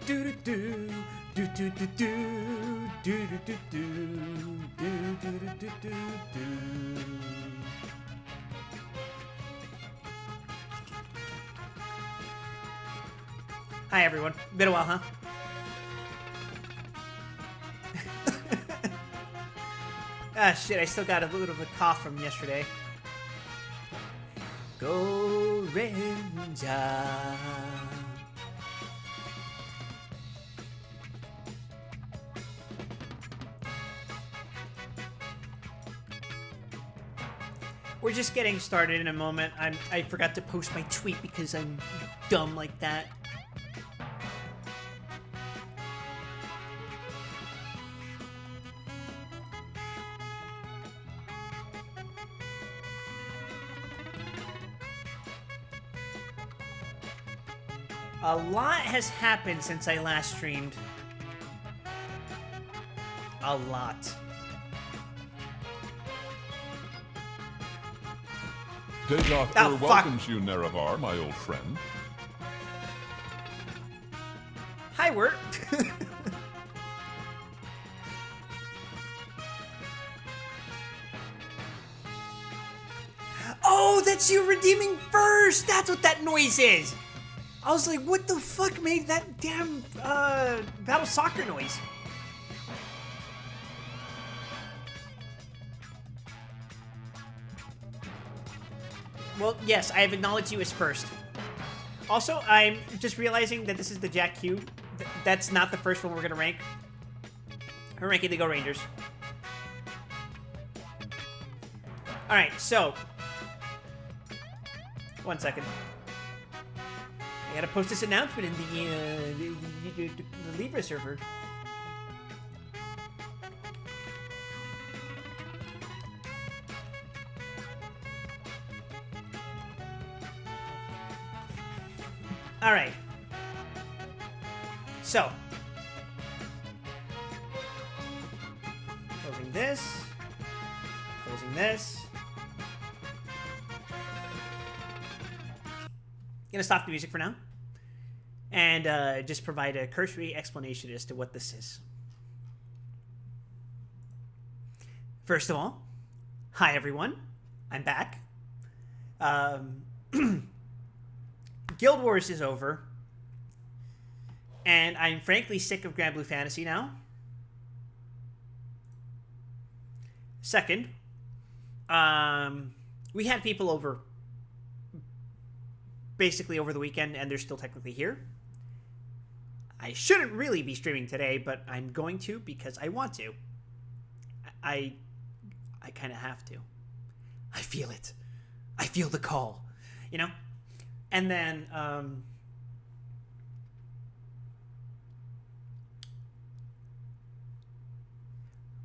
do do do do do do do do do do do do do. Hi everyone. Been a while, huh? Ah shit, I still got a little bit of a cough from yesterday. Go Ranger. We're just getting started in a moment. I forgot to post my tweet because I'm dumb like that. A lot has happened since I last streamed. A lot. Doctor welcomes you, Nerevar, my old friend. Hi, Wirt. Oh, that's you redeeming first! That's what that noise is! I was like, what the fuck made that damn, Battle Soccer noise? Well, yes, I have acknowledged you as first. Also, I'm just realizing that this is the Jack Q. That's not the first one we're gonna rank. We're ranking the Go Rangers. Alright, so. 1 second. I gotta post this announcement in the Libra server. Alright. So. Closing this. Closing this. Gonna stop the music for now. And just provide a cursory explanation as to what this is. First of all, hi everyone. I'm back. Guild Wars is over. And I'm frankly sick of Grand Blue Fantasy now. Second, we had people over basically over the weekend, and they're still technically here. I shouldn't really be streaming today, but I'm going to because I want to. I kind of have to. I feel it. I feel the call, you know? And then,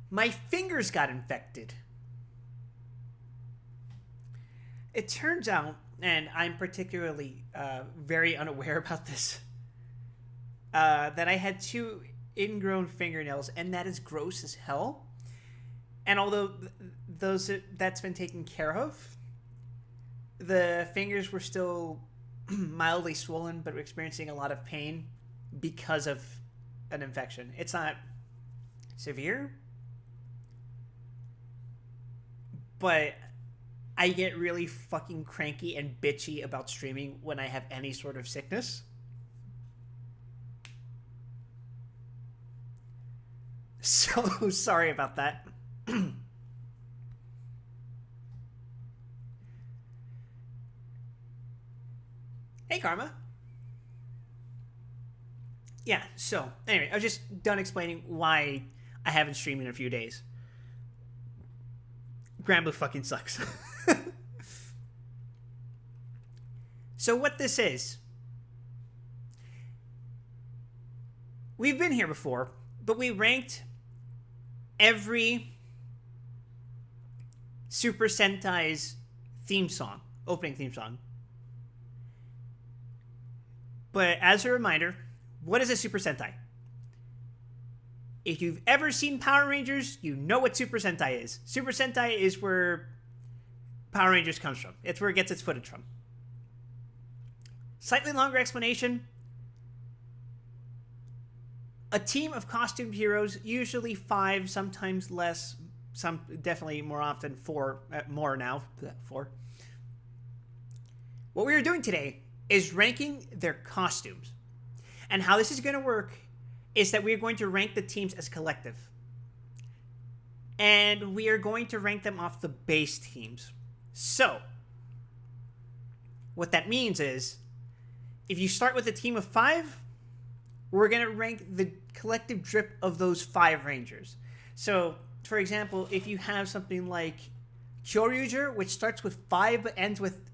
my fingers got infected. It turns out, and I'm particularly very unaware about this, that I had 2 ingrown fingernails, and that is gross as hell. And although that's been taken care of, the fingers were still mildly swollen, but were experiencing a lot of pain because of an infection. It's not severe, but I get really fucking cranky and bitchy about streaming when I have any sort of sickness. So sorry about that. Hey, Karma. Yeah, so, anyway, I was just done explaining why I haven't streamed in a few days. Grand Blue fucking sucks. So what this is, we've been here before, but we ranked every Super Sentai's theme song, opening theme song. But as a reminder, what is a Super Sentai? If you've ever seen Power Rangers, you know what Super Sentai is. Super Sentai is where Power Rangers comes from. It's where it gets its footage from. Slightly longer explanation. a team of costumed heroes, usually 5, sometimes less, some definitely more often 4, more now, 4. What we are doing today is ranking their costumes. And how this is going to work is that we are going to rank the teams as collective. And we are going to rank them off the base teams. So, what that means is, if you start with a team of 5, we're going to rank the collective drip of those 5 Rangers. So, for example, if you have something like Kyoryuger, which starts with 5 but ends with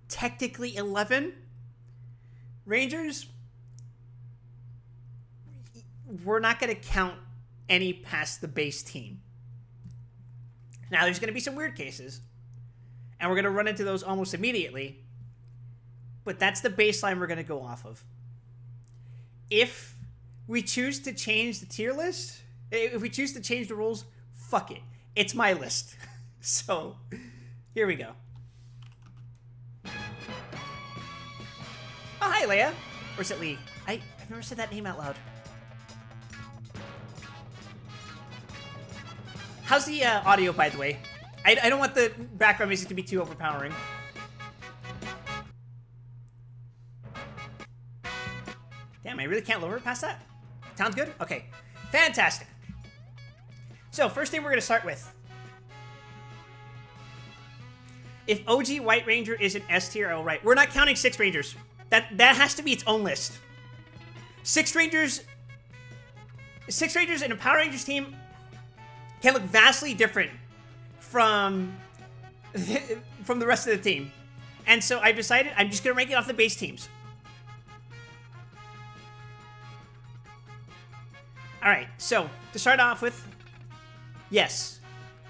technically 11 Rangers, we're not going to count any past the base team. Now, there's going to be some weird cases, and we're going to run into those almost immediately, but that's the baseline we're going to go off of. If we choose to change the tier list, if we choose to change the rules, fuck it. It's my list. So, here we go. Oh, hi, Leia. Or is it Lee? I've never said that name out loud. How's the audio, by the way? I don't want the background music to be too overpowering. Damn, I really can't lower it past that? Sounds good? Okay. Fantastic. So, first thing we're going to start with. If OG White Ranger is an S tier, I will write. We're not counting 6 Rangers. That has to be its own list. 6 Rangers in a Power Rangers team can look vastly different from the rest of the team. And so I've decided I'm just going to rank it off the base teams. Alright, so to start off with, yes,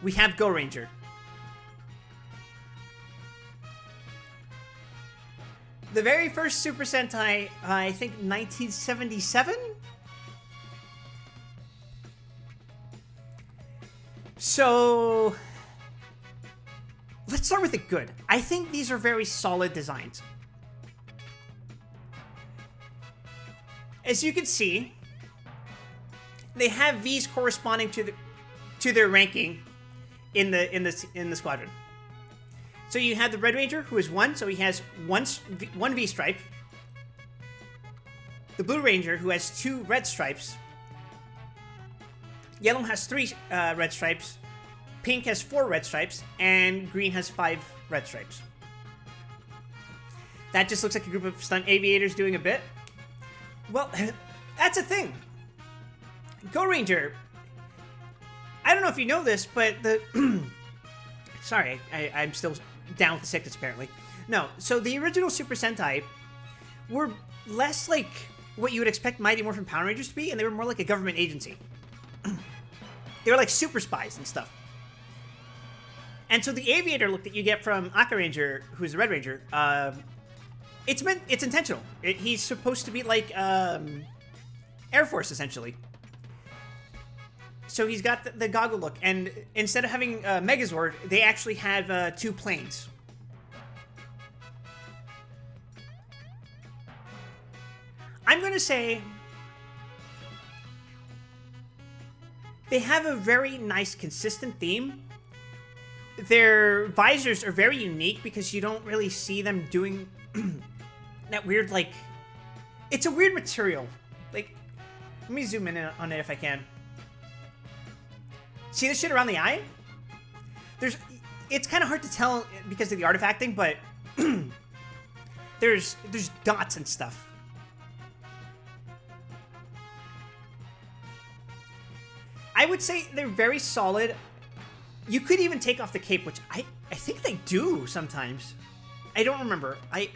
we have Go Ranger. The very first Super Sentai, I think 1977? So, let's start with the good. I think these are very solid designs. As you can see, they have V's corresponding to their ranking in the squadron. So you have the Red Ranger, who is 1, so he has one V stripe. The Blue Ranger, who has 2 red stripes. Yellow has 3 red stripes. Pink has 4 red stripes. And green has 5 red stripes. That just looks like a group of stunt aviators doing a bit. Well, that's a thing. Go Ranger. I don't know if you know this, but the... Sorry, I'm still down with the sickness, apparently. No, so the original Super Sentai were less like what you would expect Mighty Morphin Power Rangers to be, and they were more like a government agency. They were like super spies and stuff. And so the aviator look that you get from Aka Ranger, who's the Red Ranger, it's intentional. He's supposed to be like Air Force, essentially. So he's got the goggle look, and instead of having Megazord, they actually have 2 planes. I'm going to say they have a very nice, consistent theme. Their visors are very unique because you don't really see them doing that weird, like... It's a weird material. Like, let me zoom in on it if I can. See this shit around the eye? It's kind of hard to tell because of the artifacting, but there's dots and stuff. I would say they're very solid. You could even take off the cape, which I think they do sometimes. I don't remember. I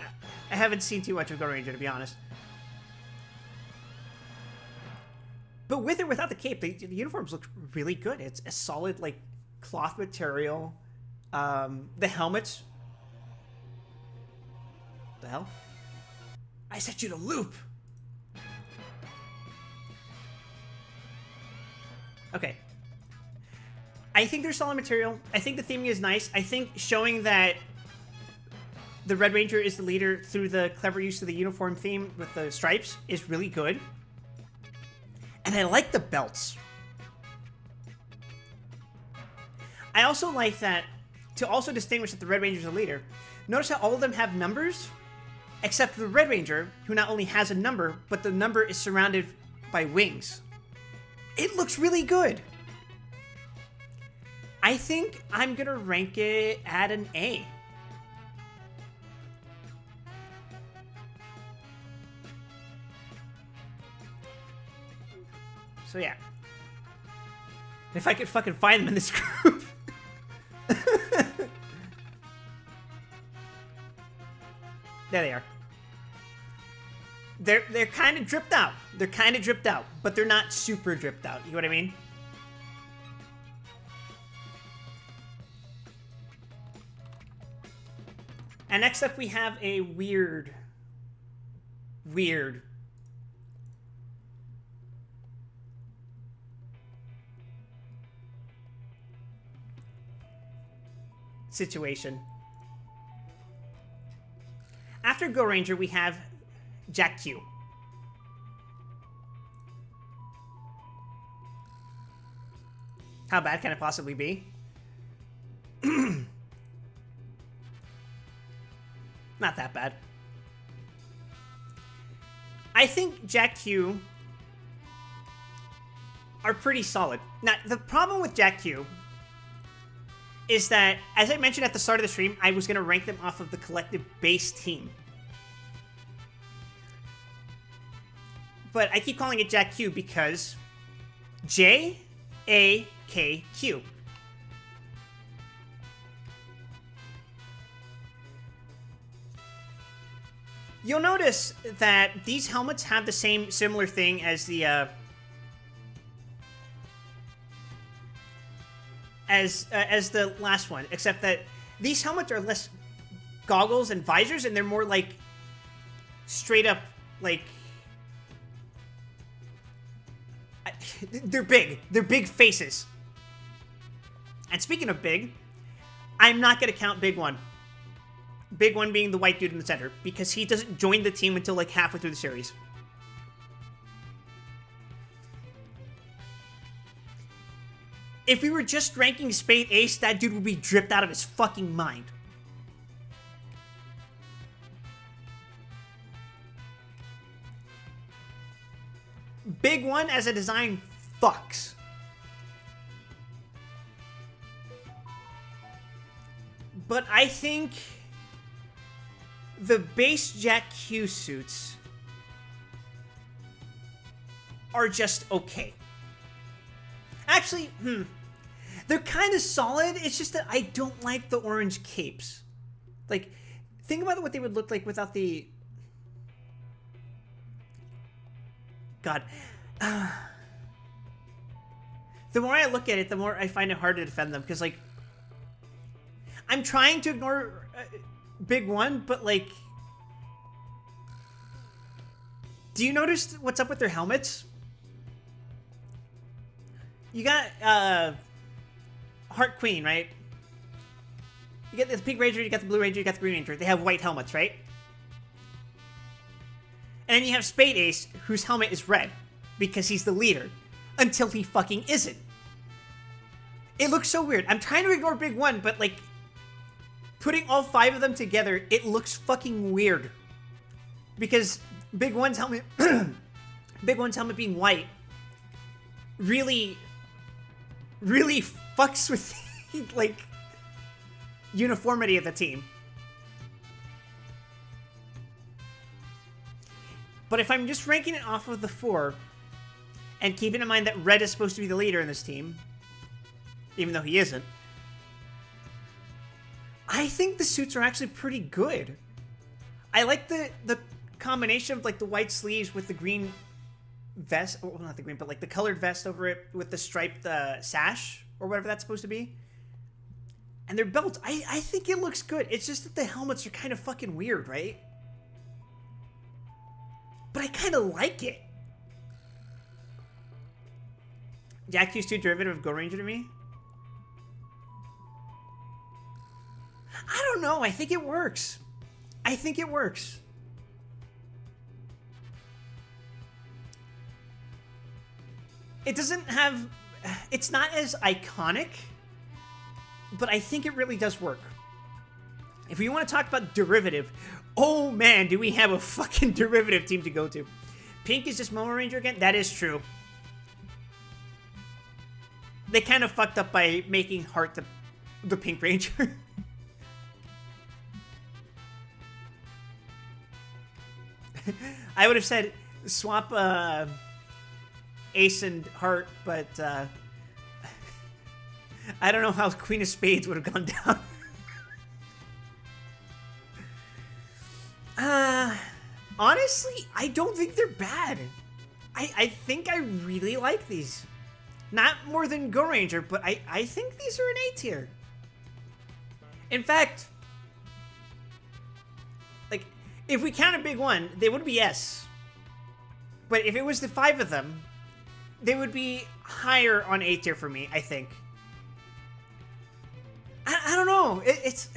haven't seen too much of Go Ranger, to be honest. But with or without the cape, the uniforms look really good. It's a solid, like, cloth material. The helmets. The hell? I set you to loop. Okay. I think they're solid material. I think the theming is nice. I think showing that the Red Ranger is the leader through the clever use of the uniform theme with the stripes is really good. And I like the belts. I also like that, to also distinguish that the Red Ranger's a leader, notice how all of them have numbers, except the Red Ranger, who not only has a number, but the number is surrounded by wings. It looks really good. I think I'm gonna rank it at an A. So yeah. If I could fucking find them in this group. There they are. They're kind of dripped out. They're kind of dripped out, but they're not super dripped out. You know what I mean? And next up we have a weird situation. After Go Ranger, we have Jack Q. How bad can it possibly be? Not that bad. I think Jack Q are pretty solid. Now, the problem with Jack Q is that, as I mentioned at the start of the stream, I was going to rank them off of the collective base team. But I keep calling it Jack Q because J-A-K-Q. You'll notice that these helmets have the same similar thing as the as the last one, except that these helmets are less goggles and visors, and they're more like straight up like they're big. They're big faces. And speaking of big, I'm not gonna count Big One. Big One being the white dude in the center, because he doesn't join the team until like halfway through the series. If we were just ranking Spade Ace, that dude would be dripped out of his fucking mind. Big One as a design fucks. But I think the base Jack Q suits are just okay. Actually, they're kind of solid. It's just that I don't like the orange capes. Like, think about what they would look like without the... God. The more I look at it, the more I find it hard to defend them. Because, like, I'm trying to ignore Big One, but, like... Do you notice what's up with their helmets? You got, Heart Queen, right? You get the Pink Ranger, you got the Blue Ranger, you got the Green Ranger. They have white helmets, right? And then you have Spade Ace, whose helmet is red, because he's the leader, until he fucking isn't. It looks so weird. I'm trying to ignore Big One, but, like, putting all 5 of them together, it looks fucking weird. Because Big One's helmet, Big One's helmet being white, really fucks with the, like, uniformity of the team. But if I'm just ranking it off of the 4, and keeping in mind that Red is supposed to be the leader in this team, even though he isn't, I think the suits are actually pretty good. I like the combination of, like, the white sleeves with the green vest, well, not the green, but like the colored vest over it with the striped sash or whatever that's supposed to be. And their belts, I think it looks good. It's just that the helmets are kind of fucking weird, right? But I kind of like it. Jack Q's too derivative of Go Ranger to me? I don't know. I think it works. I think it works. It doesn't have... It's not as iconic, but I think it really does work. If we want to talk about derivative, oh man, do we have a fucking derivative team to go to. Pink is just Momo Ranger again? That is true. They kind of fucked up by making Heart the Pink Ranger. I would have said swap Ace and Heart, but I don't know how Queen of Spades would have gone down. Honestly, I don't think they're bad. I think I really like these. Not more than Go Ranger, but I think these are an A tier. In fact, like, if we count a big one, they would be S. But if it was the 5 of them, they would be higher on A tier for me, I think. I don't know. It's...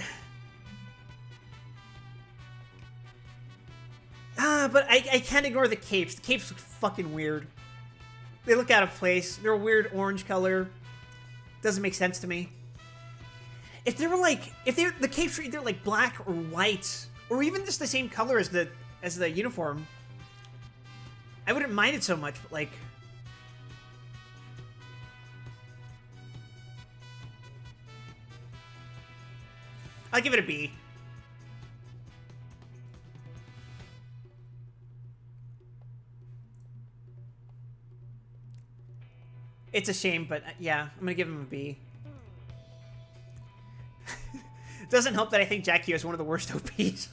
but I can't ignore the capes. The capes look fucking weird. They look out of place. They're a weird orange color. Doesn't make sense to me. If they were like... the capes were either like black or white, or even just the same color as the uniform, I wouldn't mind it so much, but like... I'll give it a B. It's a shame, but yeah, I'm gonna give him a B. Doesn't help that I think Jack Hugh is one of the worst OPs.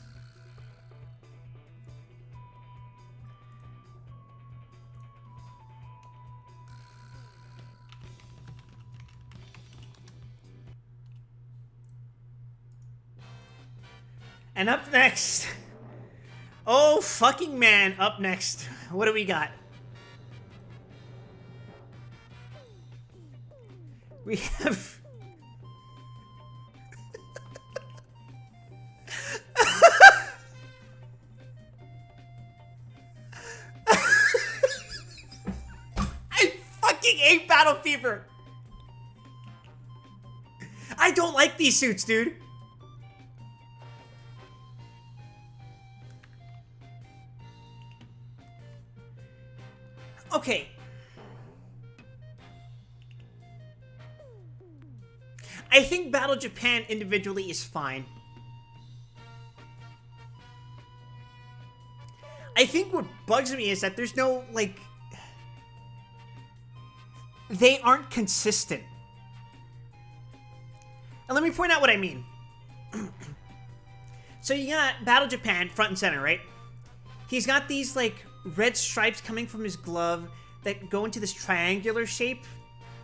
And up next... Oh, fucking man, up next. What do we got? We have... I fucking hate Battle Fever! I don't like these suits, dude. Okay. I think Battle Japan individually is fine. I think what bugs me is that there's no, like... They aren't consistent. And let me point out what I mean. So you got Battle Japan front and center, right? He's got these, like, red stripes coming from his glove that go into this triangular shape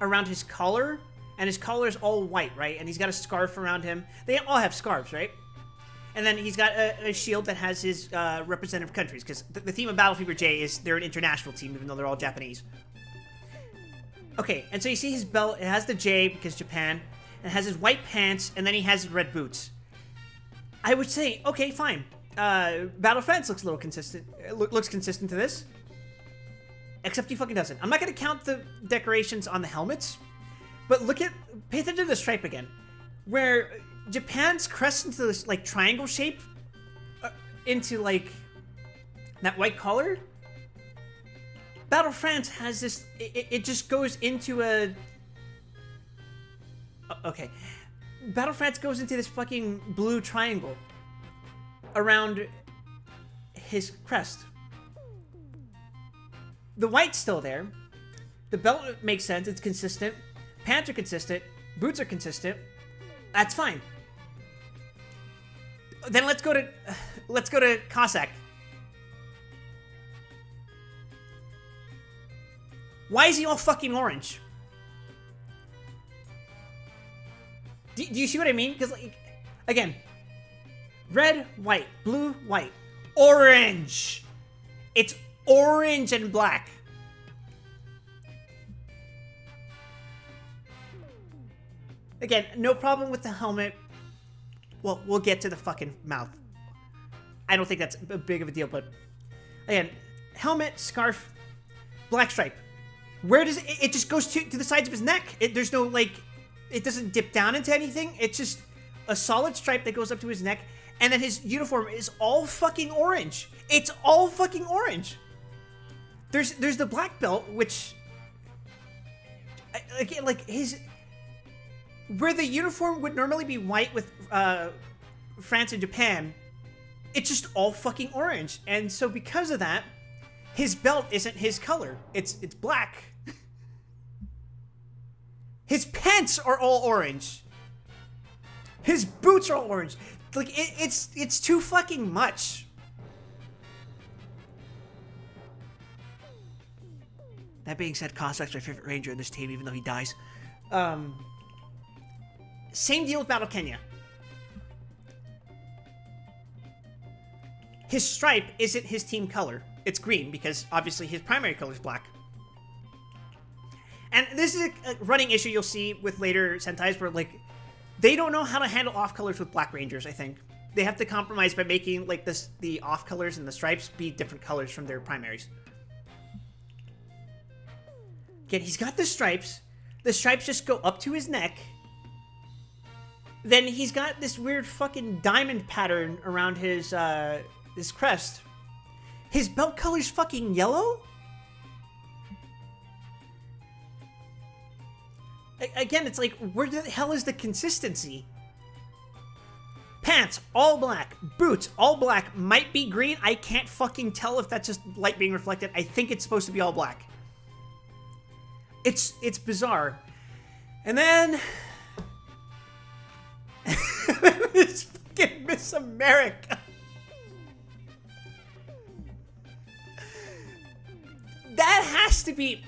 around his collar. And his collar is all white, right? And he's got a scarf around him. They all have scarves, right? And then he's got a shield that has his representative countries. Because the theme of Battle Fever J is they're an international team, even though they're all Japanese. Okay, and so you see his belt. It has the J because Japan. And it has his white pants. And then he has his red boots. I would say, okay, fine. Battle France looks a little consistent. Looks consistent to this. Except he fucking doesn't. I'm not going to count the decorations on the helmets. But pay attention to the stripe again. Where Japan's crest into this, like, triangle shape. Into, like, that white collar. Battle France has this, it just goes into a... Okay. Battle France goes into this fucking blue triangle. Around his crest. The white's still there. The belt makes sense, it's consistent. Pants are consistent. Boots are consistent. That's fine. Then let's go to Cossack. Why is he all fucking orange? Do you see what I mean? Because, like, again, red, white, blue, white, orange. It's orange and black. Again, no problem with the helmet. Well, we'll get to the fucking mouth. I don't think that's a big of a deal, but again, helmet, scarf, black stripe, Where does it just goes to the sides of his neck? There's no, like, it doesn't dip down into anything. It's just a solid stripe that goes up to his neck, and then his uniform is all fucking orange. It's all fucking orange. There's the black belt, which, like his, where the uniform would normally be white with France and Japan, it's just all fucking orange. And so because of that, his belt isn't his color. It's black. His pants are all orange. His boots are all orange. Like, it's too fucking much. That being said, Cossack's my favorite ranger in this team, even though he dies. Same deal with Battle Kenya. His stripe isn't his team color. It's green, because obviously his primary color is black. And this is a running issue you'll see with later Sentais, where, like, they don't know how to handle off colors with Black Rangers, I think. They have to compromise by making, like, the off colors and the stripes be different colors from their primaries. Again, he's got the stripes. The stripes just go up to his neck. Then he's got this weird fucking diamond pattern around his crest. His belt color's fucking yellow? Again, it's like, where the hell is the consistency? Pants, all black. Boots, all black. Might be green. I can't fucking tell if that's just light being reflected. I think it's supposed to be all black. It's bizarre. And then... this fucking Miss America. That has to be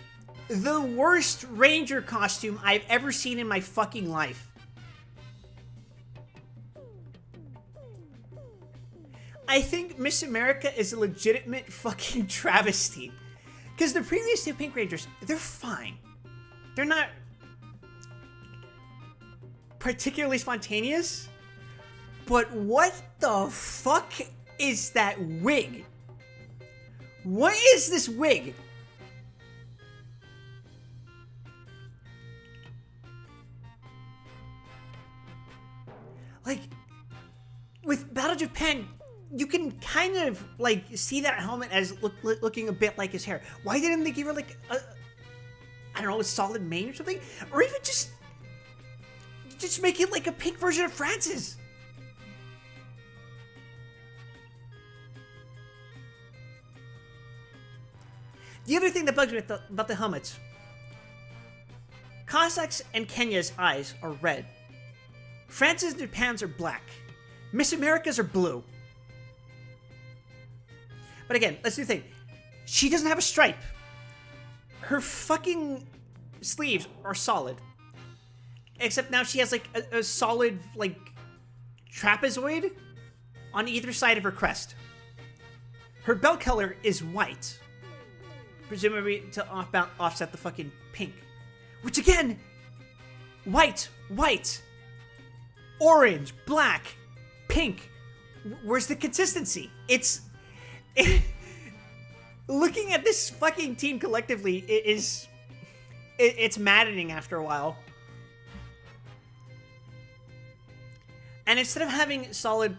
the worst Ranger costume I've ever seen in my fucking life. I think Miss America is a legitimate fucking travesty. Because the previous two Pink Rangers, they're fine. They're not particularly spontaneous. But what the fuck is that wig? What is this wig? Like, with Battle Japan, you can kind of, like, see that helmet as looking a bit like his hair. Why didn't they give her, like, I don't know, a solid mane or something? Or even just make it like a pink version of Francis. The other thing that bugs me about the helmets, Cossacks and Kenya's eyes are red. France's and Japan's are black. Miss America's are blue. But again, let's do the thing. She doesn't have a stripe. Her fucking sleeves are solid. Except now she has, like, a solid, like, trapezoid on either side of her crest. Her belt color is white. Presumably to offset the fucking pink. Which, again, white, orange, black, pink. Where's the consistency? Looking at this fucking team collectively it's maddening after a while. And instead of having solid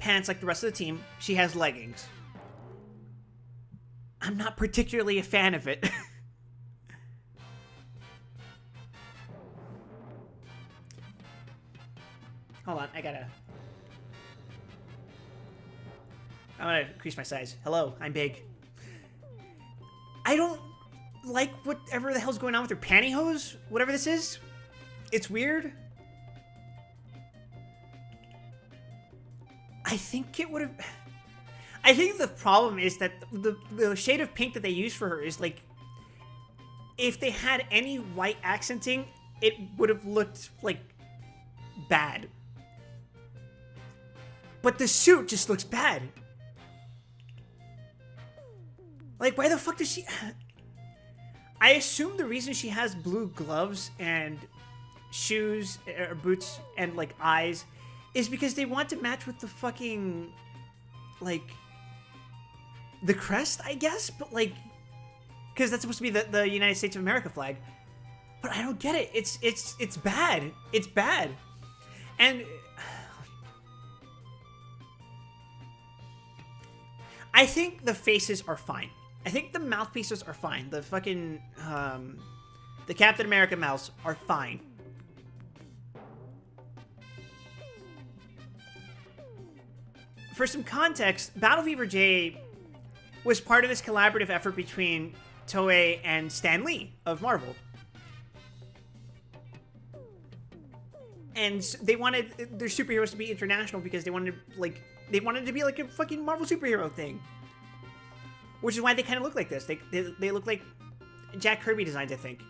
pants like the rest of the team, she has leggings. I'm not particularly a fan of it. Hold on, I'm gonna increase my size. Hello, I'm big. I don't like whatever the hell's going on with her pantyhose. Whatever this is. It's weird. I think it would have... I think the problem is that the shade of pink that they use for her is, like... If they had any white accenting, it would have looked, like, bad. But the suit just looks bad. Like, why the fuck does she... I assume the reason she has blue gloves and shoes, or boots, and, like, eyes, is because they want to match with the fucking, like, the crest, I guess? But, like, because that's supposed to be the United States of America flag. But I don't get it. It's bad. It's bad. And I think the faces are fine. I think the mouthpieces are fine. The fucking the Captain America mouths are fine. For some context, Battle Fever J was part of this collaborative effort between Toei and Stan Lee of Marvel. And they wanted their superheroes to be international because they wanted to be like a fucking Marvel superhero thing. Which is why they kind of look like this. They look like Jack Kirby designs, I think.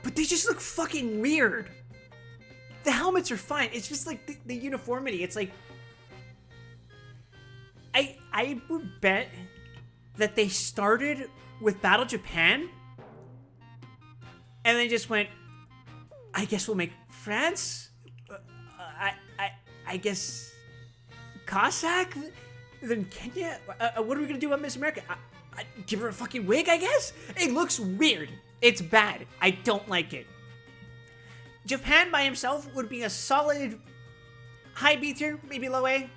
But they just look fucking weird. The helmets are fine. It's just like the uniformity. It's like I would bet that they started with Battle Japan and then just went, I guess we'll make France. I guess Cossack, then Kenya. What are we gonna do about Miss America? I give her a fucking wig, I guess. It looks weird. It's bad. I don't like it. Japan by himself would be a solid high B tier, maybe low A.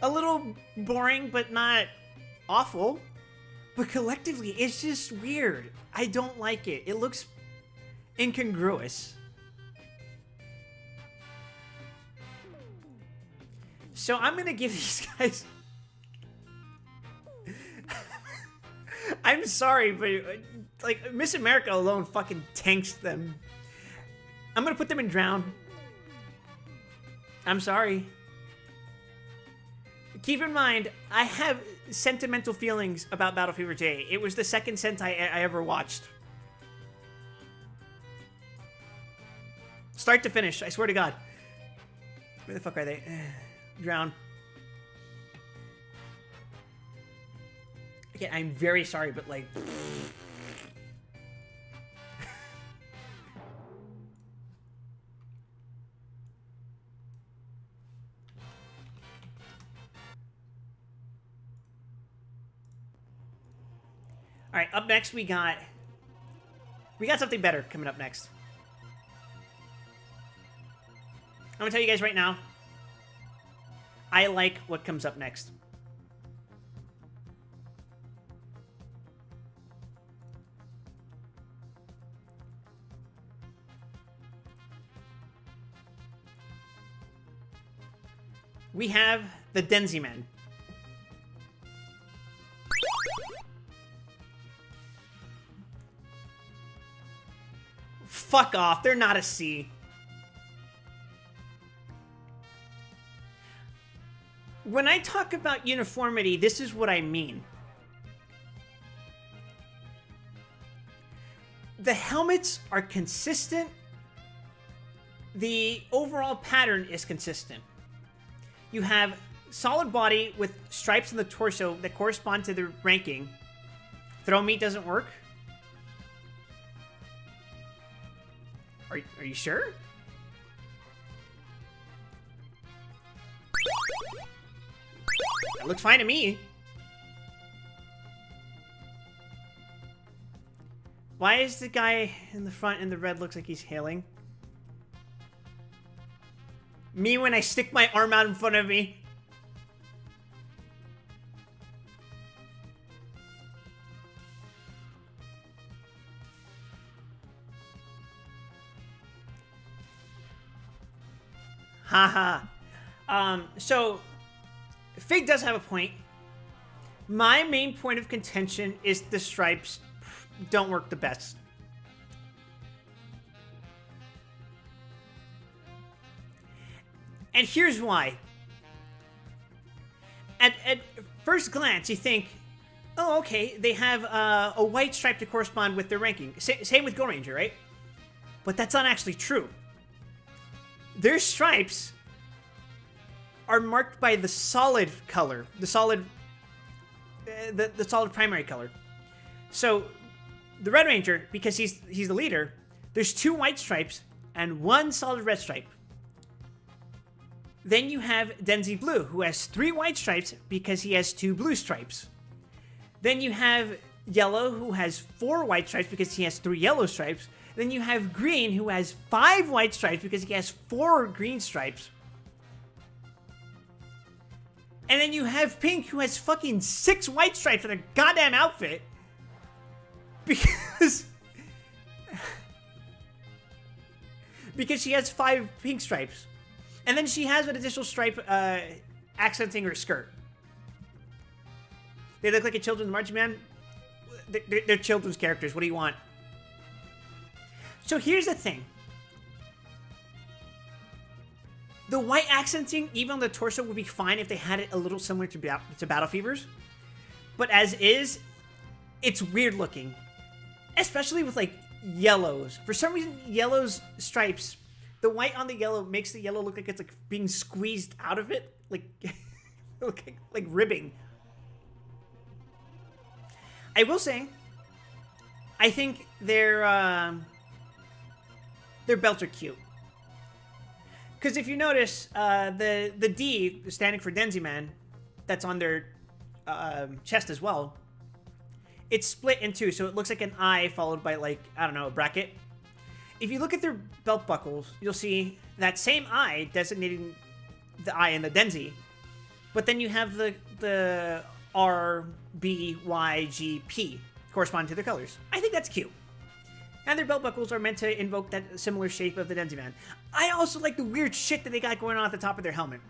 A little boring, but not awful. But collectively, it's just weird. I don't like it. It looks incongruous. So I'm gonna give these guys... I'm sorry, but like Miss America alone fucking tanks them. I'm gonna put them in Drown. I'm sorry. Keep in mind, I have sentimental feelings about Battle Fever J. It was the second Sentai I ever watched. Start to finish, I swear to God. Where the fuck are they? Drown. Again, I'm very sorry, but like... Alright, up next we got something better coming up next. I'm gonna tell you guys right now, I like what comes up next. We have the Denzi Men. Fuck off, they're not a C. When I talk about uniformity, this is what I mean. The helmets are consistent. The overall pattern is consistent. You have solid body with stripes on the torso that correspond to the ranking. Throw meat doesn't work. Are you sure? That looks fine to me. Why is the guy in the front in the red looks like he's hailing? Me when I stick my arm out in front of me. Haha. So, Fig does have a point. My main point of contention is the stripes don't work the best. And here's why. At first glance, you think, oh, okay, they have a white stripe to correspond with their ranking. Same with Go Ranger, right? But that's not actually true. Their stripes are marked by the solid color, the solid primary color. So the Red Ranger, because he's the leader, there's 2 white stripes and 1 solid red stripe. Then you have Denzi Blue, who has 3 white stripes because he has 2 blue stripes. Then you have Yellow, who has 4 white stripes because he has 3 yellow stripes. Then you have Green, who has 5 white stripes because he has 4 green stripes. And then you have Pink, who has fucking 6 white stripes in a goddamn outfit. Because she has 5 pink stripes. And then she has an additional stripe accenting her skirt. They look like a children's marching band. They're children's characters. What do you want? So here's the thing. The white accenting, even on the torso, would be fine if they had it a little similar to Battle Fever's. But as is, it's weird looking. Especially with, like, yellows. For some reason, yellow's stripes, the white on the yellow makes the yellow look like it's, like, being squeezed out of it. Like, like ribbing. I will say, I think their belts are cute. Because if you notice, the D, standing for Denzi Man, that's on their chest as well, it's split in 2, so it looks like an I followed by, like, I don't know, a bracket. If you look at their belt buckles, you'll see that same I designating the I in the Denzi, but then you have the R, B, Y, G, P corresponding to their colors. I think that's cute. And their belt buckles are meant to invoke that similar shape of the Denzi Man. I also like the weird shit that they got going on at the top of their helmet.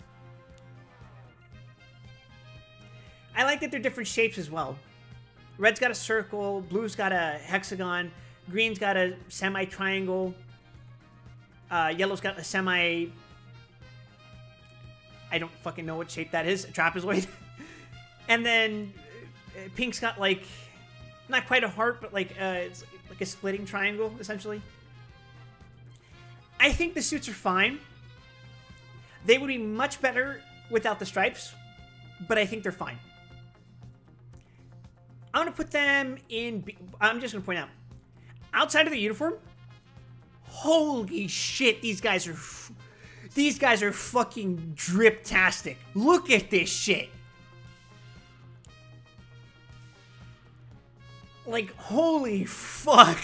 I like that they're different shapes as well. Red's got a circle, blue's got a hexagon, green's got a semi-triangle, yellow's got a semi... I don't fucking know what shape that is, a trapezoid. And then pink's got, like, not quite a heart, but like it's like a splitting triangle, essentially. I think the suits are fine. They would be much better without the stripes, but I think they're fine. I'm going to put them in... I'm just going to point out. Outside of the uniform, holy shit, these guys are fucking drip-tastic. Look at this shit. Like, holy fuck.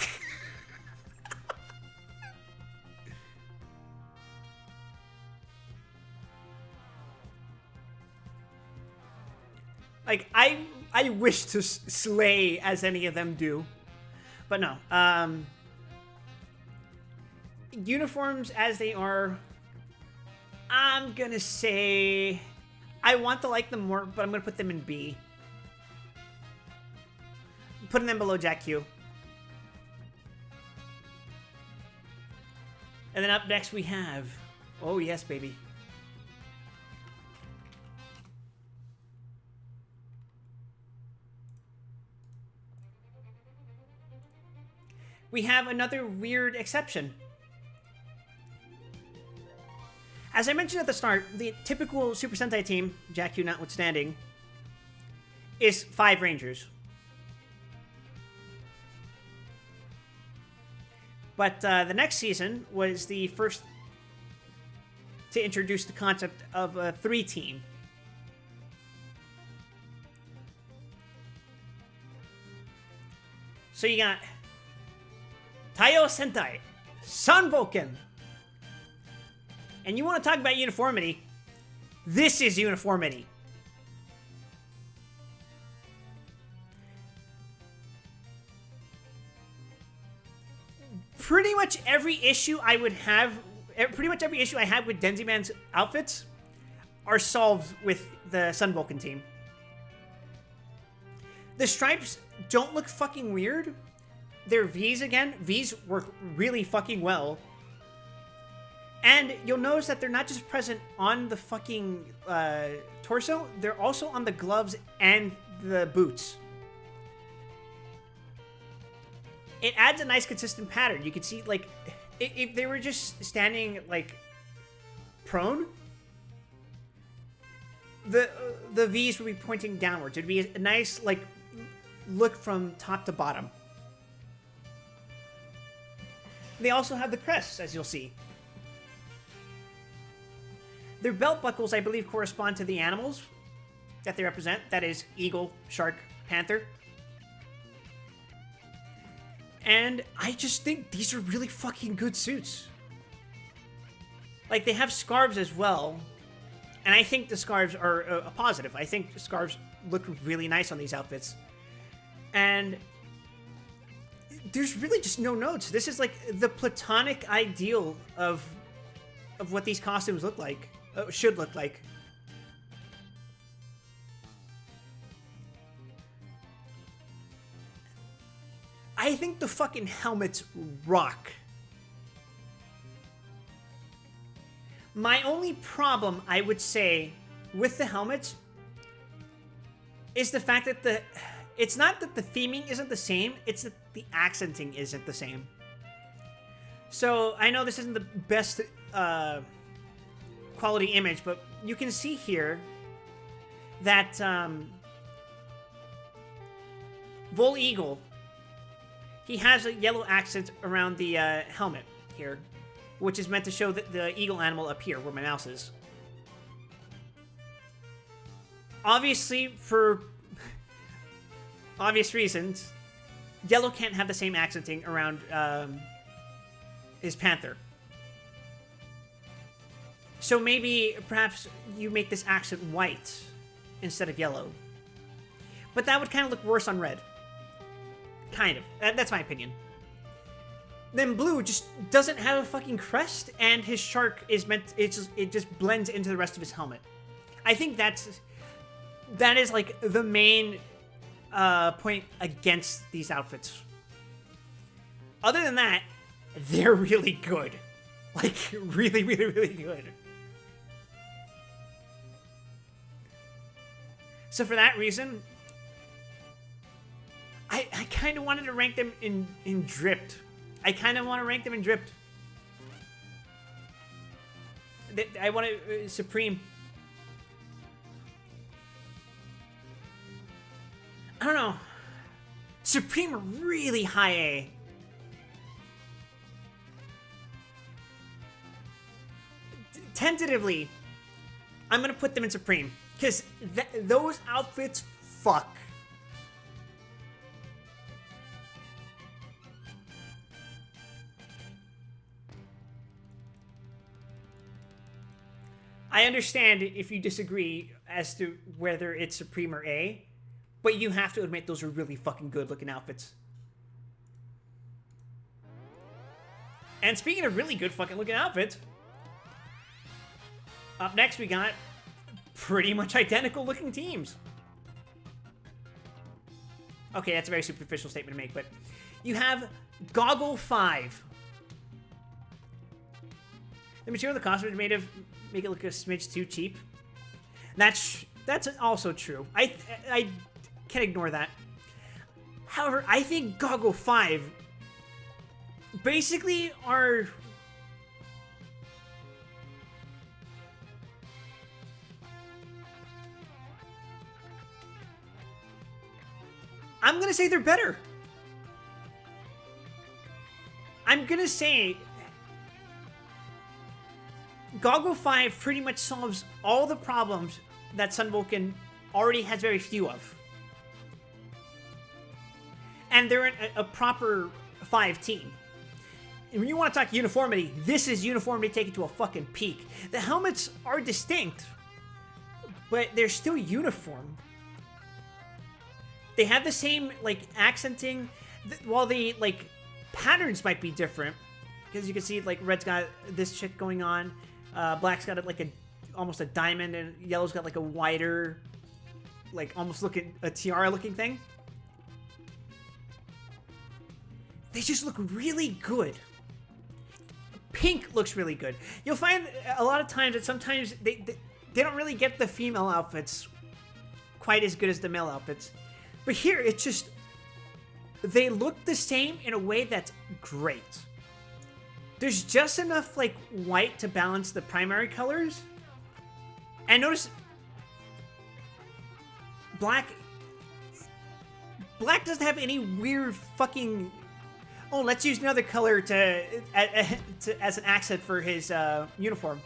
Like, I wish to slay as any of them do. But no. Uniforms as they are, I'm gonna say... I want to like them more, but I'm gonna put them in B. Putting them below Jack Q. And then up next we have... Oh, yes, baby. We have another weird exception. As I mentioned at the start, the typical Super Sentai team, Jack Q notwithstanding, is 5 Rangers. But the next season was the first to introduce the concept of a 3-team. So you got Taiyo Sentai, Sun Vulcan. And you want to talk about uniformity? This is uniformity. Pretty much every issue I would have, pretty much every issue I have with Denzi Man's outfits are solved with the Sun Vulcan team. The stripes don't look fucking weird. They're V's again. V's work really fucking well. And you'll notice that they're not just present on the fucking torso, they're also on the gloves and the boots. It adds a nice consistent pattern. You can see, like, if they were just standing, like, prone, the V's would be pointing downwards. It'd be a nice, like, look from top to bottom. They also have the crests, as you'll see. Their belt buckles, I believe, correspond to the animals that they represent. That is eagle, shark, panther. And I just think these are really fucking good suits. Like, they have scarves as well. And I think the scarves are a positive. I think the scarves look really nice on these outfits. And there's really just no notes. This is like the platonic ideal of what these costumes look like. Should look like. I think the fucking helmets rock. My only problem, I would say, with the helmets is the fact that it's not that the theming isn't the same, it's that the accenting isn't the same. So, I know this isn't the best quality image, but you can see here that Vol Eagle, he has a yellow accent around the helmet here, which is meant to show that the eagle animal up here, where my mouse is. Obviously, for obvious reasons, yellow can't have the same accenting around his panther. So maybe, perhaps, you make this accent white instead of yellow. But that would kind of look worse on red. Kind of. That's my opinion. Then blue just doesn't have a fucking crest, and his shark is meant... It just blends into the rest of his helmet. I think that is, like, the main point against these outfits. Other than that, they're really good. Like, really, really, really good. So for that reason, I kind of wanted to rank them in dripped. I kind of want to rank them in dripped. I want to supreme. I don't know. Supreme are really high A. Tentatively, I'm gonna put them in Supreme because those outfits fuck. I understand if you disagree as to whether it's Supreme or A, but you have to admit those are really fucking good looking outfits. And speaking of really good fucking looking outfits, up next we got pretty much identical looking teams. Okay, that's a very superficial statement to make, but you have Goggle 5. The material of the costume is made of make it look a smidge too cheap. That's also true. I can't ignore that. However, I think Goggle 5 basically are I'm gonna say they're better. I'm gonna say Goggle 5 pretty much solves all the problems that Sun Vulcan already has very few of. And they're a proper 5 team. And when you want to talk uniformity, this is uniformity taken to a fucking peak. The helmets are distinct, but they're still uniform. They have the same, like, accenting, while the, like, patterns might be different. Because you can see, like, red's got this shit going on. Black's got, like, almost a diamond, and yellow's got, like, a wider, like, almost looking, a tiara-looking thing. They just look really good. Pink looks really good. You'll find a lot of times that sometimes they don't really get the female outfits quite as good as the male outfits. But here, it's just, they look the same in a way that's great. There's just enough, like, white to balance the primary colors. And notice, Black doesn't have any weird fucking, oh, let's use another color as an accent for his uniform.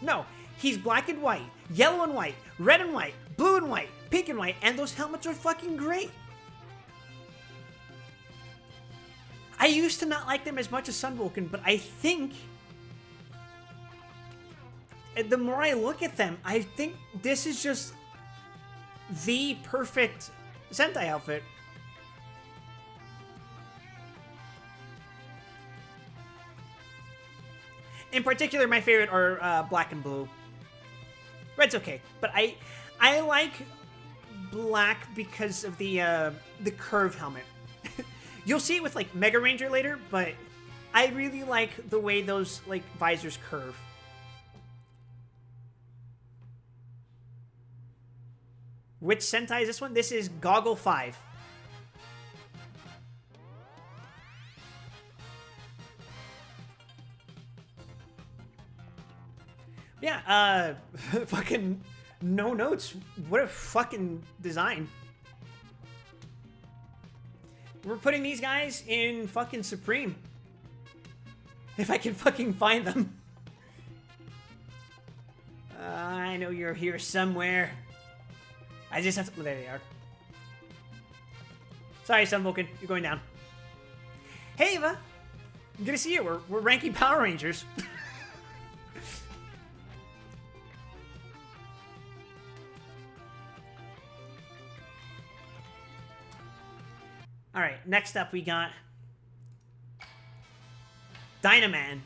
No, He's black and white, yellow and white, red and white, blue and white, pink and white, and those helmets are fucking great. I used to not like them as much as Sun Vulcan, but I think the more I look at them, I think this is just the perfect Sentai outfit. In particular, my favorite are black and blue. Red's okay, but I like black because of the curve helmet. You'll see it with like Mega Ranger later, but I really like the way those like visors curve. Which Sentai is this one? This is Goggle 5. Yeah, fucking no notes. What a fucking design. We're putting these guys in fucking Supreme. If I can fucking find them. I know you're here somewhere. I just have to... There they are. Sorry, Sun Vulcan. You're going down. Hey, Eva. Good to see you. We're ranking Power Rangers. Alright, next up we got Dynaman.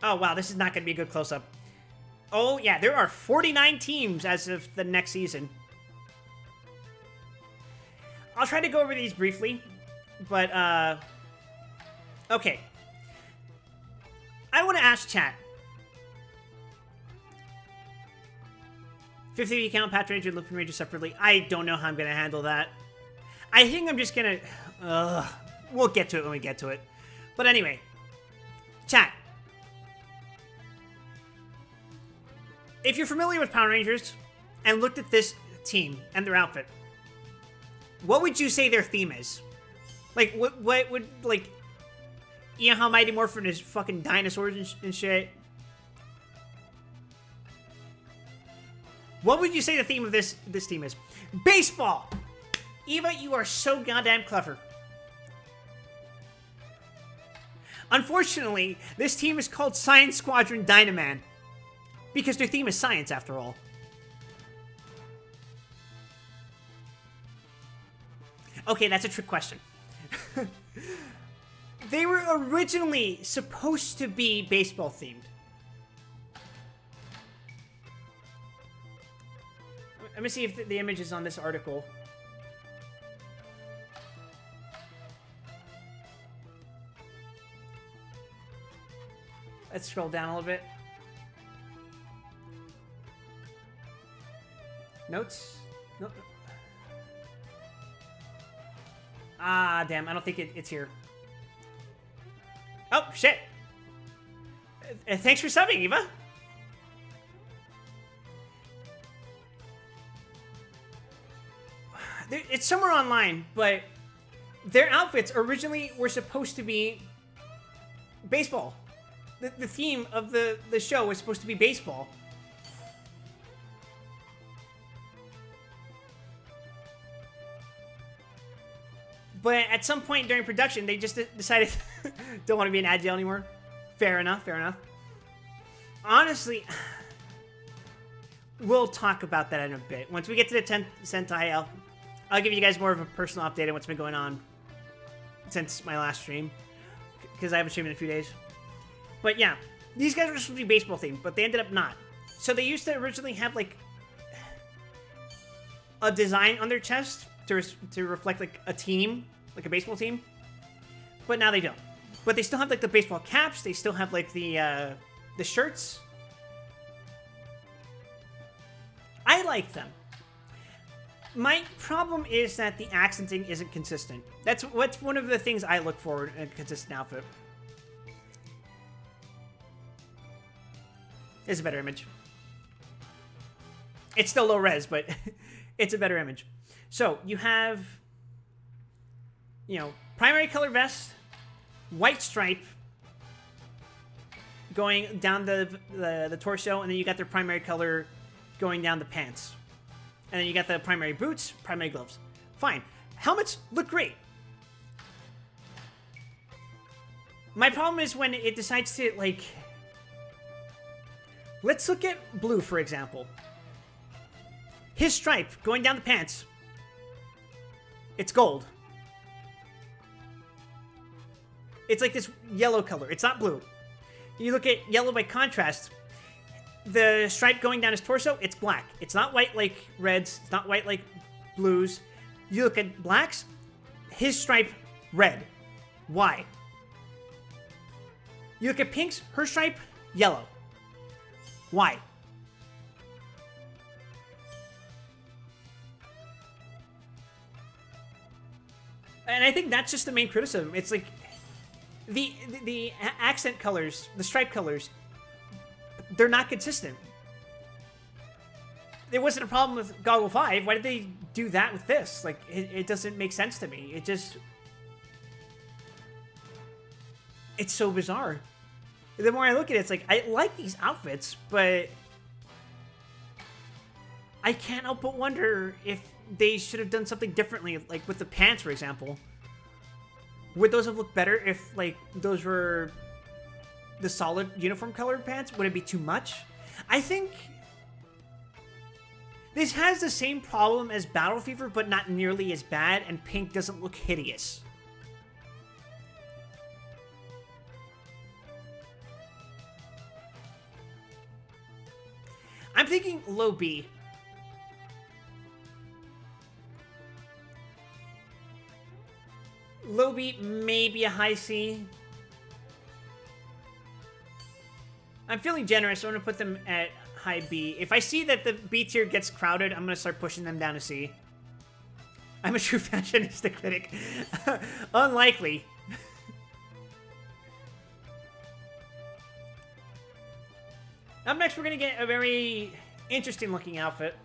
Oh, wow, this is not going to be a good close-up. Oh, yeah, there are 49 teams as of the next season. I'll try to go over these briefly, but, okay. I want to ask chat. 50 if you count Patch Ranger and Looping Ranger separately. I don't know how I'm going to handle that. I think I'm just going to... we'll get to it when we get to it. But anyway. Chat. If you're familiar with Power Rangers and looked at this team and their outfit, what would you say their theme is? Like, what would, like... You know how Mighty Morphin is fucking dinosaurs and shit? What would you say the theme of this team is? Baseball! Eva, you are so goddamn clever. Unfortunately, this team is called Science Squadron Dynaman. Because their theme is science, after all. Okay, that's a trick question. They were originally supposed to be baseball themed. Let me see if the image is on this article. Let's scroll down a little bit. Notes? Nope. Ah, damn. I don't think it's here. Oh, shit. Thanks for subbing, Eva. It's somewhere online, but their outfits originally were supposed to be baseball. The theme of the show was supposed to be baseball. But at some point during production, they just decided don't want to be an Agile anymore. Fair enough, fair enough. Honestly, we'll talk about that in a bit. Once we get to the 10th Sentai, I'll give you guys more of a personal update on what's been going on since my last stream. Because I haven't streamed in a few days. But yeah, these guys were supposed to be baseball themed, but they ended up not. So they used to originally have like a design on their chest to reflect like a team, like a baseball team. But now they don't. But they still have like the baseball caps. They still have like the shirts. I like them. My problem is that the accenting isn't consistent. That's what's one of the things I look for in a consistent outfit. It's a better image. It's still low res, but it's a better image. So, you have primary color vest, white stripe going down the torso, and then you got their primary color going down the pants. And then you got the primary boots, primary gloves. Fine. Helmets look great. My problem is when it decides to, like... Let's look at Blue, for example. His stripe going down the pants. It's gold. It's like this yellow color. It's not blue. You look at yellow by contrast. The stripe going down his torso, it's black. It's not white like reds. It's not white like blues. You look at blacks, his stripe, red. Why? You look at pinks, her stripe, yellow. Why? And I think that's just the main criticism. It's like the accent colors, the stripe colors, they're not consistent. There wasn't a problem with Goggle 5. Why did they do that with this? Like, it doesn't make sense to me. It's so bizarre. The more I look at it, it's like, I like these outfits, but I can't help but wonder if they should have done something differently, like with the pants, for example. Would those have looked better if, like, those were the solid uniform colored pants? Would it be too much? I think this has the same problem as Battle Fever, but not nearly as bad, and pink doesn't look hideous. I'm thinking low B. Low B, maybe a high C. I'm feeling generous, so I'm going to put them at high B. If I see that the B tier gets crowded, I'm going to start pushing them down to C. I'm a true fashionista critic. Unlikely. Up next, we're going to get a very interesting looking outfit.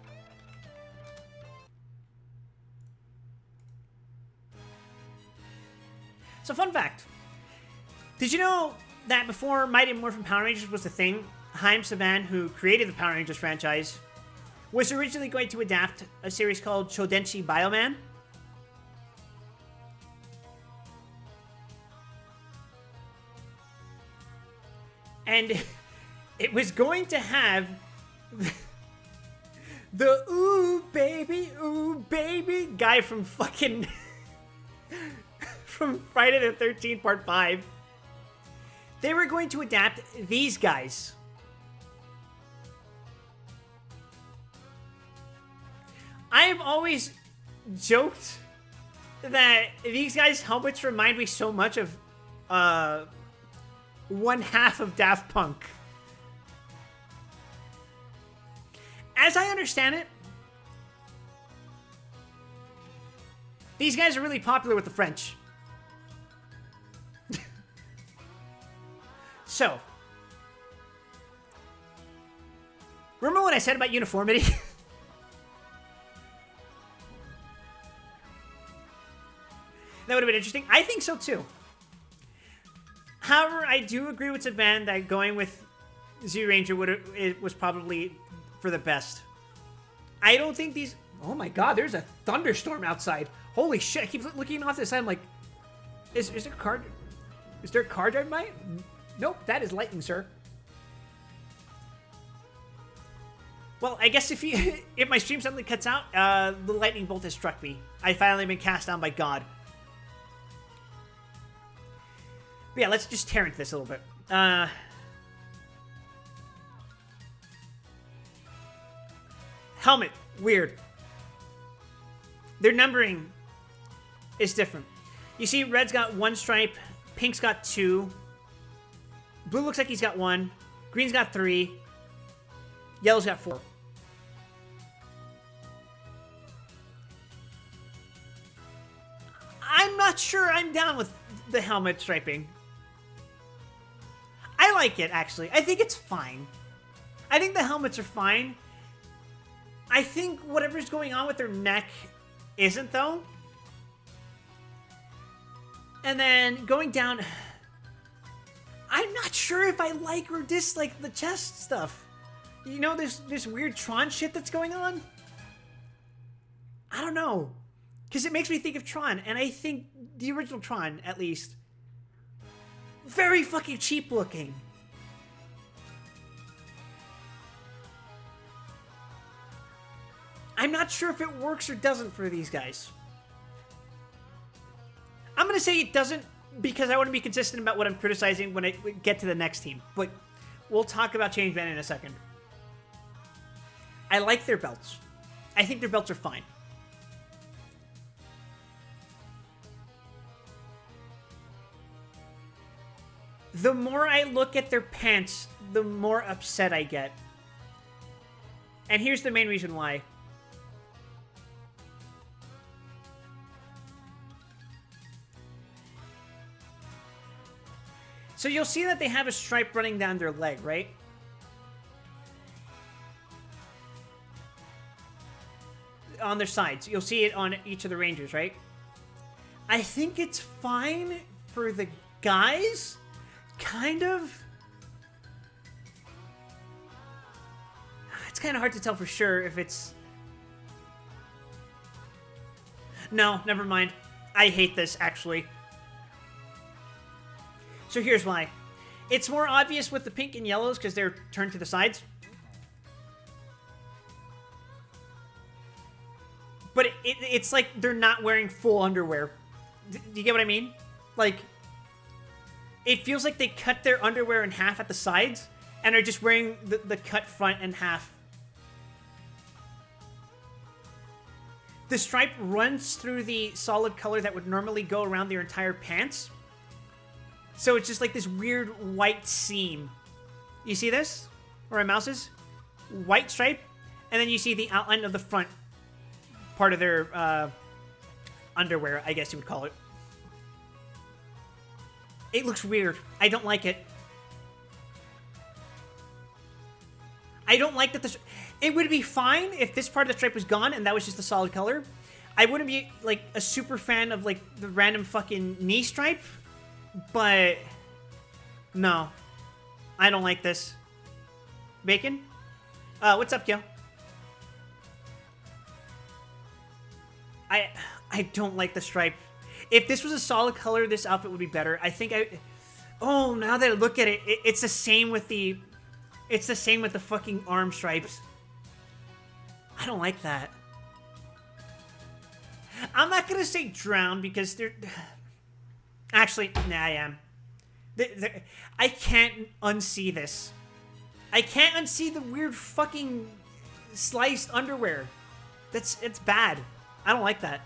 So, fun fact. Did you know that before Mighty Morphin Power Rangers was a thing, Haim Saban, who created the Power Rangers franchise, was originally going to adapt a series called Shodenshi Bioman? And it was going to have the ooh baby guy from fucking from Friday the 13th Part 5. They were going to adapt these guys. I have always joked that these guys' helmets remind me so much of one half of Daft Punk. As I understand it, these guys are really popular with the French. So, remember what I said about uniformity? That would have been interesting. I think so too. However, I do agree with Saban that going with Z-Ranger was probably for the best. I don't think these... Oh my god, there's a thunderstorm outside. Holy shit, I keep looking off this side. I'm like, is there a car... Is there a car driving by? Nope, that is lightning, sir. Well, I guess if my stream suddenly cuts out, the lightning bolt has struck me. I finally been cast down by God. But yeah, let's just tear into this a little bit. Helmet, weird. Their numbering is different. You see, red's got 1 stripe, pink's got 2. Blue looks like he's got 1. Green's got 3. Yellow's got 4. I'm not sure I'm down with the helmet striping. I like it, actually. I think it's fine. I think the helmets are fine. I think whatever's going on with their neck isn't, though. And then going down, I'm not sure if I like or dislike the chest stuff. You know, this weird Tron shit that's going on? I don't know. Because it makes me think of Tron, and I think the original Tron, at least, very fucking cheap looking. I'm not sure if it works or doesn't for these guys. I'm going to say it doesn't because I want to be consistent about what I'm criticizing when I get to the next team. But we'll talk about Changeman in a second. I like their belts. I think their belts are fine. The more I look at their pants, the more upset I get. And here's the main reason why. So you'll see that they have a stripe running down their leg, right? On their sides. You'll see it on each of the Rangers, right? I think it's fine for the guys. Kind of. It's kind of hard to tell for sure if it's... No, never mind. I hate this, actually. So here's why. It's more obvious with the pink and yellows because they're turned to the sides. But it's like they're not wearing full underwear. Do you get what I mean? Like, it feels like they cut their underwear in half at the sides and are just wearing the cut front in half. The stripe runs through the solid color that would normally go around their entire pants. So it's just like this weird white seam. You see this? Where my mouse is? White stripe. And then you see the outline of the front part of their underwear, I guess you would call it. It looks weird. I don't like it. I don't like that the... It would be fine if this part of the stripe was gone and that was just the solid color. I wouldn't be, like, a super fan of, like, the random fucking knee stripe. But... No. I don't like this. Bacon? What's up, Kyo? I don't like the stripe. If this was a solid color, this outfit would be better. I think I... Oh, now that I look at it, it's the same with the... It's the same with the fucking arm stripes. I don't like that. I'm not gonna say drown because they're... Actually, nah, I am. I can't unsee this. I can't unsee the weird fucking sliced underwear. It's bad. I don't like that.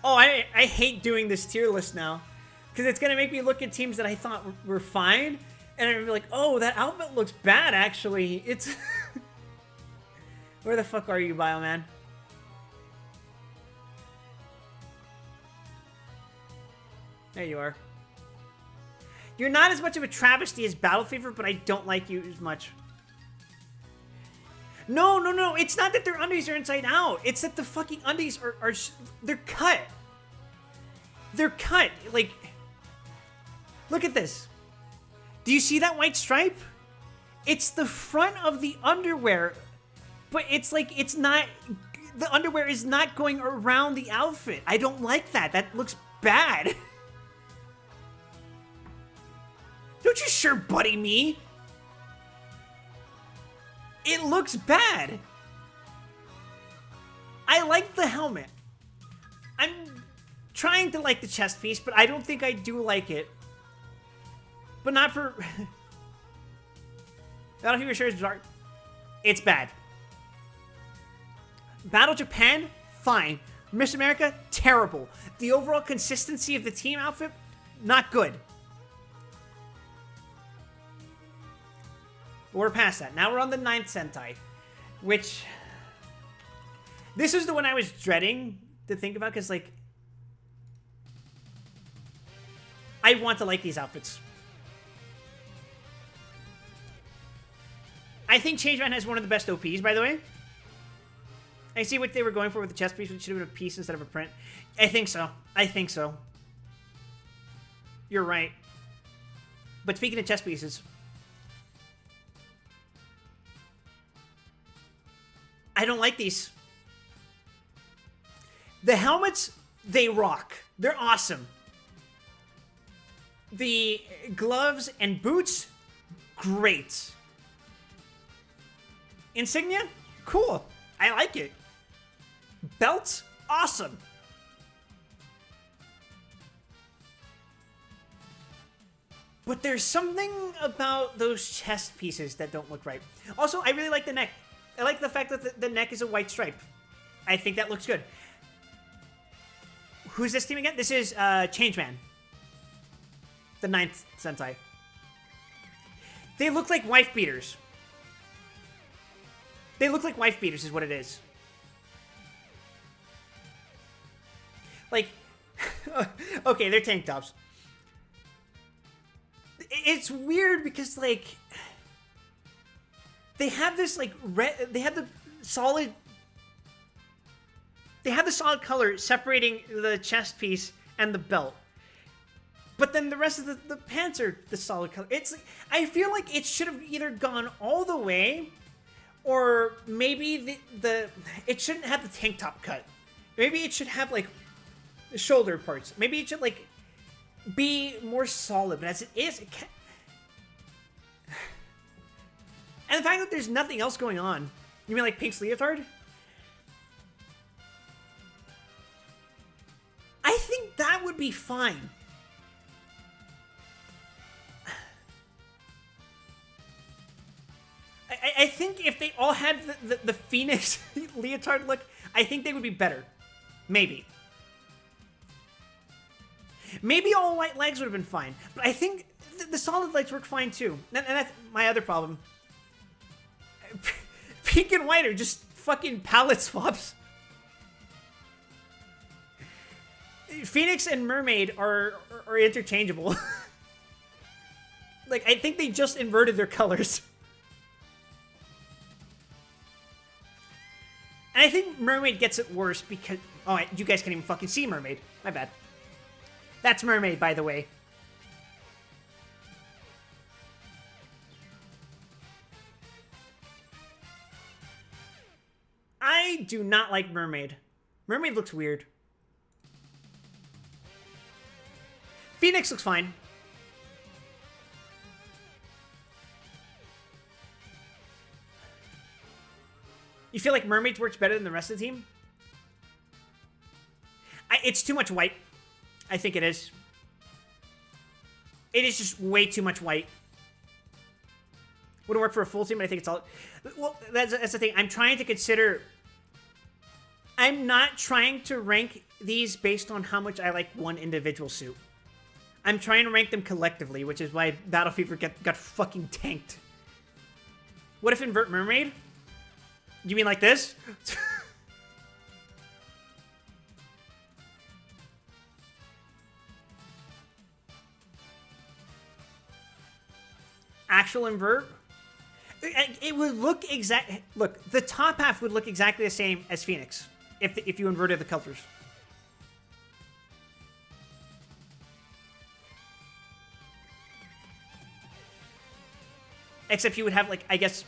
Oh, I hate doing this tier list now. Because it's going to make me look at teams that I thought were fine. And I'm be like, oh, that outfit looks bad, actually. It's... Where the fuck are you, Bioman? There you are. You're not as much of a travesty as Battle Fever, but I don't like you as much. No, no, no. It's not that their undies are inside out. It's that the fucking undies are they're cut. They're cut. Like, look at this. Do you see that white stripe? It's the front of the underwear, but it's like it's not... The underwear is not going around the outfit. I don't like that. That looks bad. Don't you sure buddy me? It looks bad. I like the helmet. I'm trying to like the chest piece, but I don't think I do like it. But not for... Battle Fever sure is bizarre. It's bad. Battle Japan, fine. Miss America, terrible. The overall consistency of the team outfit, not good. But we're past that. Now we're on the 9th Sentai, which... This is the one I was dreading to think about, because, like... I want to like these outfits. I think Changeman has one of the best OPs, by the way. I see what they were going for with the chest piece, which should have been a piece instead of a print. I think so. I think so. You're right. But speaking of chest pieces, I don't like these. The helmets, they rock. They're awesome. The gloves and boots, great. Insignia, cool. I like it. Belts, awesome. But there's something about those chest pieces that don't look right. Also, I really like the neck. I like the fact that the neck is a white stripe. I think that looks good. Who's this team again? This is Changeman. The 9th Sentai. They look like wife beaters. They look like wife beaters is what it is. Like, okay, they're tank tops. It's weird because, like, they have this, like, red, they have the solid color separating the chest piece and the belt. But then the rest of the pants are the solid color. It's, I feel like it should have either gone all the way, or maybe it shouldn't have the tank top cut. Maybe it should have, like, the shoulder parts. Maybe it should, like, be more solid. But as it is, it can't. And the fact that there's nothing else going on. You mean like Pink's leotard? I think that would be fine. I think if they all had the Phoenix leotard look, I think they would be better. Maybe. Maybe all white legs would have been fine. But I think the solid legs work fine too. And that's my other problem. Pink and white are just fucking palette swaps. Phoenix and Mermaid are interchangeable. Like, I think they just inverted their colors. And I think Mermaid gets it worse because... Oh, you guys can't even fucking see Mermaid. My bad. That's Mermaid, by the way. I do not like Mermaid. Mermaid looks weird. Phoenix looks fine. You feel like Mermaid works better than the rest of the team? It's too much white. I think it is. It is just way too much white. Wouldn't work for a full team, but I think it's all... Well, that's the thing. I'm trying to consider... I'm not trying to rank these based on how much I like one individual suit. I'm trying to rank them collectively, which is why Battle Fever got fucking tanked. What if invert Mermaid? You mean like this? Actual invert? It would look exact. Look, the top half would look exactly the same as Phoenix if you inverted the colors. Except you would have, like, I guess,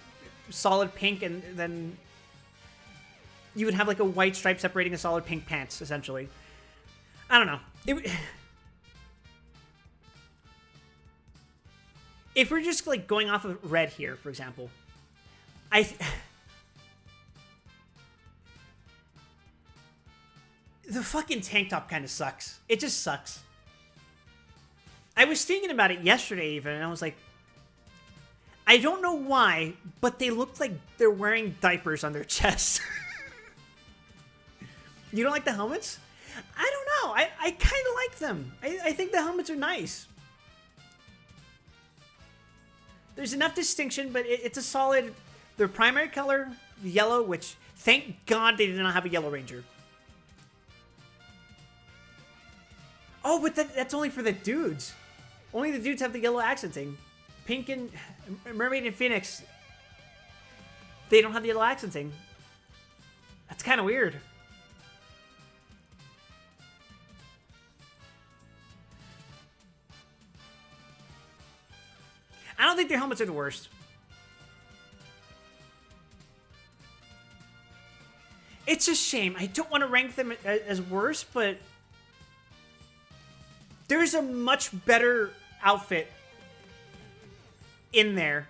solid pink, and then you would have, like, a white stripe separating the solid pink pants, essentially. I don't know. If we're just, like, going off of red here, for example, the fucking tank top kind of sucks. It just sucks. I was thinking about it yesterday even, and I was like, I don't know why, but they look like they're wearing diapers on their chests. You don't like the helmets? I don't know. I kind of like them. I think the helmets are nice. There's enough distinction, but it's a solid... Their primary color, yellow, which, thank God they did not have a Yellow Ranger. Oh, but that's only for the dudes. Only the dudes have the yellow accenting. Pink and... Mermaid and Phoenix They don't have the yellow accenting. That's kind of weird. I don't think their helmets are the worst. It's a shame. I don't want to rank them as worse, but there's a much better outfit in there.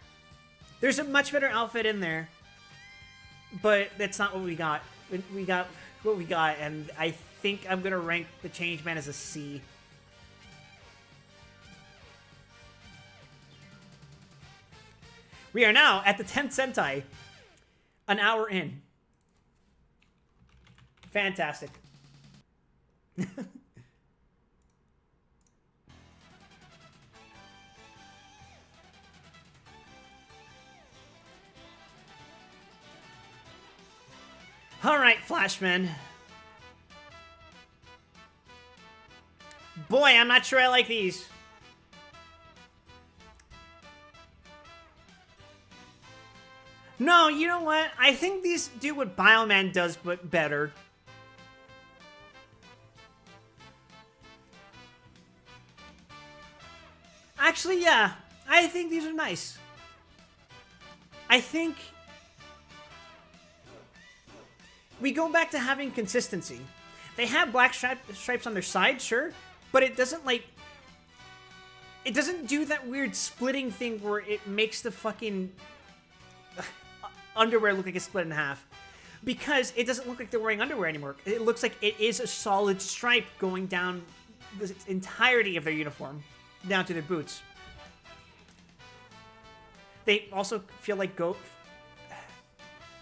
There's a much better outfit in there, but that's not what we got. We got what we got, and I think I'm going to rank the Changeman as a C. We are now at the 10th Sentai, an hour in. Fantastic. All right, Flashman. Boy, I'm not sure I like these. No, you know what? I think these do what Bioman does, but better. Actually, yeah. I think these are nice. I think we go back to having consistency. They have black stripes on their side, sure, but it doesn't, like... It doesn't do that weird splitting thing where it makes the fucking underwear look like it's split in half. Because it doesn't look like they're wearing underwear anymore. It looks like it is a solid stripe going down the entirety of their uniform, down to their boots. They also feel like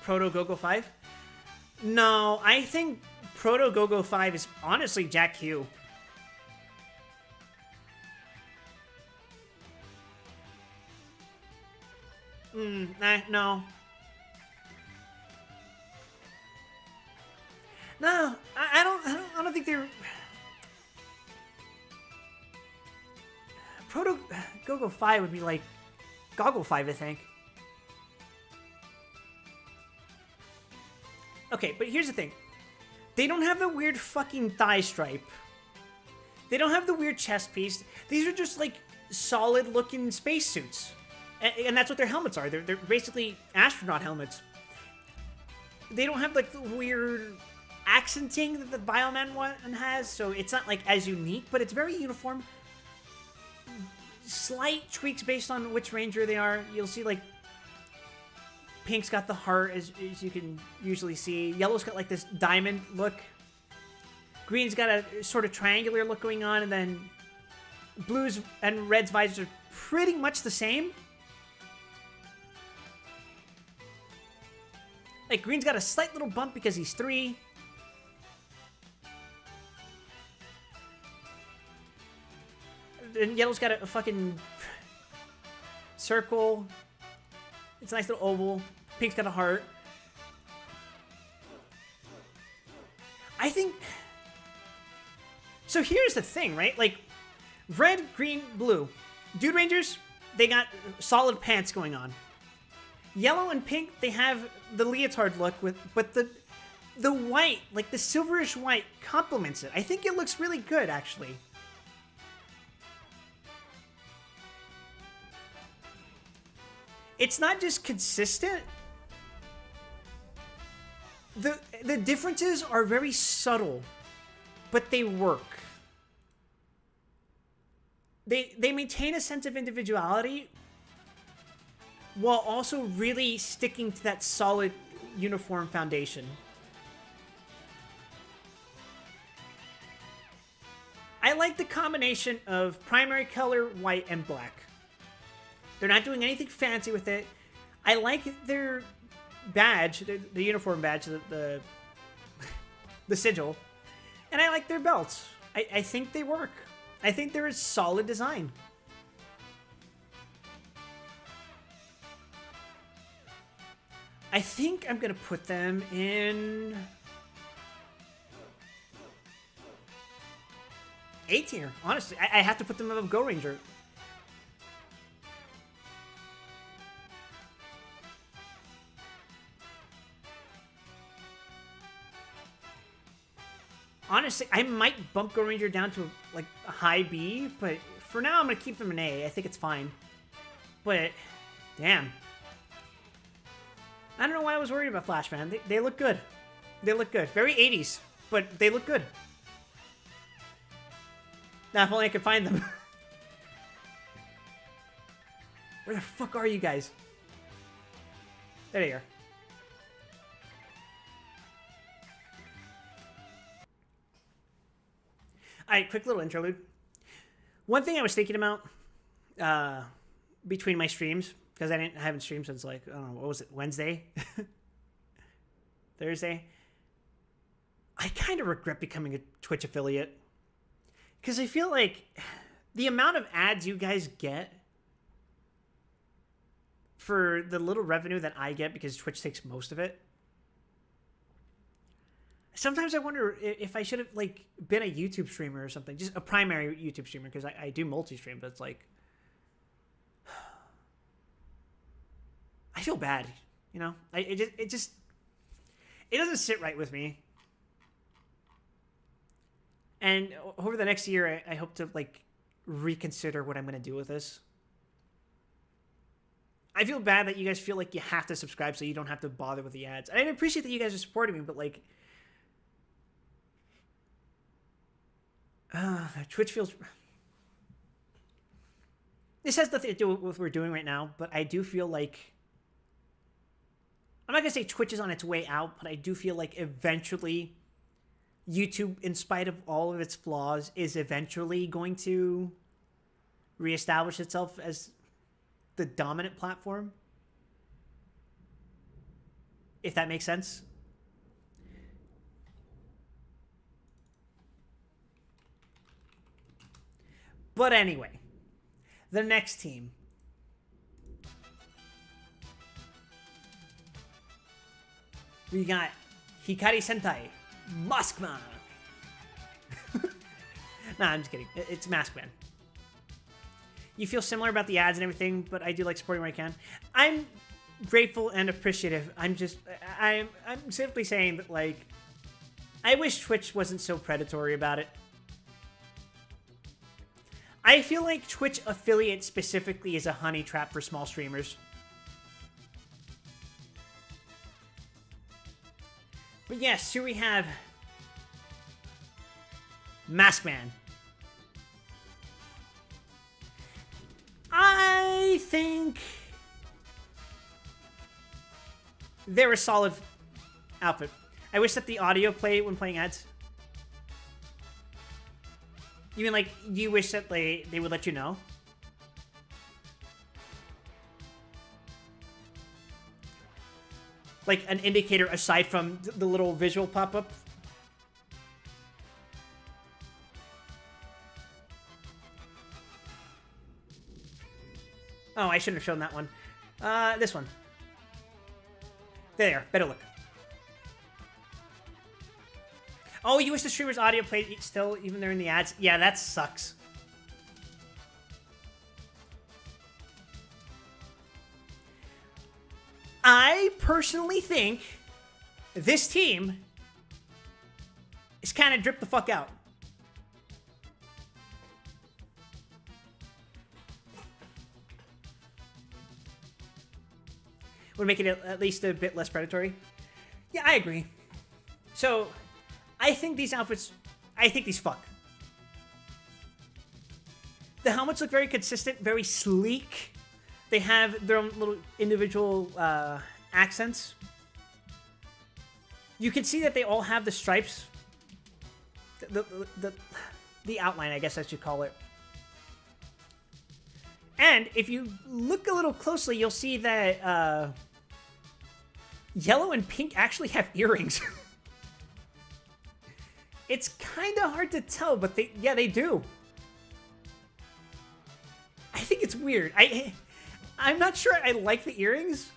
Proto Go-Go 5. No, I think Proto Go-Go 5 is honestly Jack Q. No. No, I don't think they're... Proto Go-Go 5 would be like Goggle 5, I think. Okay, but here's the thing. They don't have the weird fucking thigh stripe. They don't have the weird chest piece. These are just like solid-looking spacesuits. And that's what their helmets are. They're basically astronaut helmets. They don't have like the weird accenting that the Bioman one has, so it's not like as unique, but it's very uniform. Slight tweaks based on which ranger they are. You'll see like Pink's got the heart, as you can usually see. Yellow's got like this diamond look. Green's got a sort of triangular look going on, and then Blue's and Red's visors are pretty much the same. Like, Green's got a slight little bump because he's 3. And Yellow's got a fucking circle. It's a nice little oval. Pink's got a heart. I think... So here's the thing, right? Like, red, green, blue. Dude Rangers, they got solid pants going on. Yellow and pink, they have the leotard look, but the white, like the silverish white, complements it. I think it looks really good, actually. It's not just consistent. The differences are very subtle, but they work. They maintain a sense of individuality while also really sticking to that solid uniform foundation. I like the combination of primary color, white, and black. They're not doing anything fancy with it. I like their badge, the uniform badge, the sigil. And I like their belts. I think they work. I think they're a solid design. I think I'm going to put them in A tier. Honestly, I have to put them above Go Ranger. honestly, I might bump Go Ranger down to like a high B, but for now I'm gonna keep them an A. I think it's fine. But damn, I don't know why I was worried about Flash, man. They look good. They look good. Very 80s, but they look good. Now, if only I could find them. Where the fuck are you guys? There you are. Alright, quick little interlude. One thing I was thinking about between my streams, because I haven't streamed since like, I don't know, what was it, Wednesday? Thursday? I kind of regret becoming a Twitch affiliate. Because I feel like the amount of ads you guys get for the little revenue that I get, because Twitch takes most of it, sometimes I wonder if I should have like been a YouTube streamer or something, just a primary YouTube streamer, because I do multi-stream, but it's like, I feel bad, you know. It doesn't sit right with me. And over the next year, I hope to like reconsider what I'm gonna do with this. I feel bad that you guys feel like you have to subscribe so you don't have to bother with the ads. And I appreciate that you guys are supporting me, but like, Twitch feels... This has nothing to do with what we're doing right now, but I do feel like... I'm not going to say Twitch is on its way out, but I do feel like eventually YouTube, in spite of all of its flaws, is eventually going to reestablish itself as the dominant platform. If that makes sense. But anyway, the next team. We got Hikari Sentai, Maskman. Nah, I'm just kidding. It's Maskman. You feel similar about the ads and everything, but I do like supporting where I can. I'm grateful and appreciative. I'm simply saying that, like, I wish Twitch wasn't so predatory about it. I feel like Twitch affiliate specifically is a honey trap for small streamers. But yes, here we have Maskman. I think they're a solid outfit. I wish that the audio played when playing ads. You mean like, you wish that they would let you know? Like an indicator aside from the little visual pop-up? Oh, I shouldn't have shown that one. This one. There, better look. Oh, you wish the streamer's audio played still, even they're in the ads? Yeah, that sucks. I personally think this team is kind of drip the fuck out. Would make it at least a bit less predatory. Yeah, I agree. So, I think these outfits, I think these fuck. The helmets look very consistent, very sleek. They have their own little individual accents. You can see that they all have the stripes. The outline, I guess I should call it. And if you look a little closely, you'll see that yellow and pink actually have earrings. It's kind of hard to tell, but they do. I think it's weird. I'm not sure I like the earrings.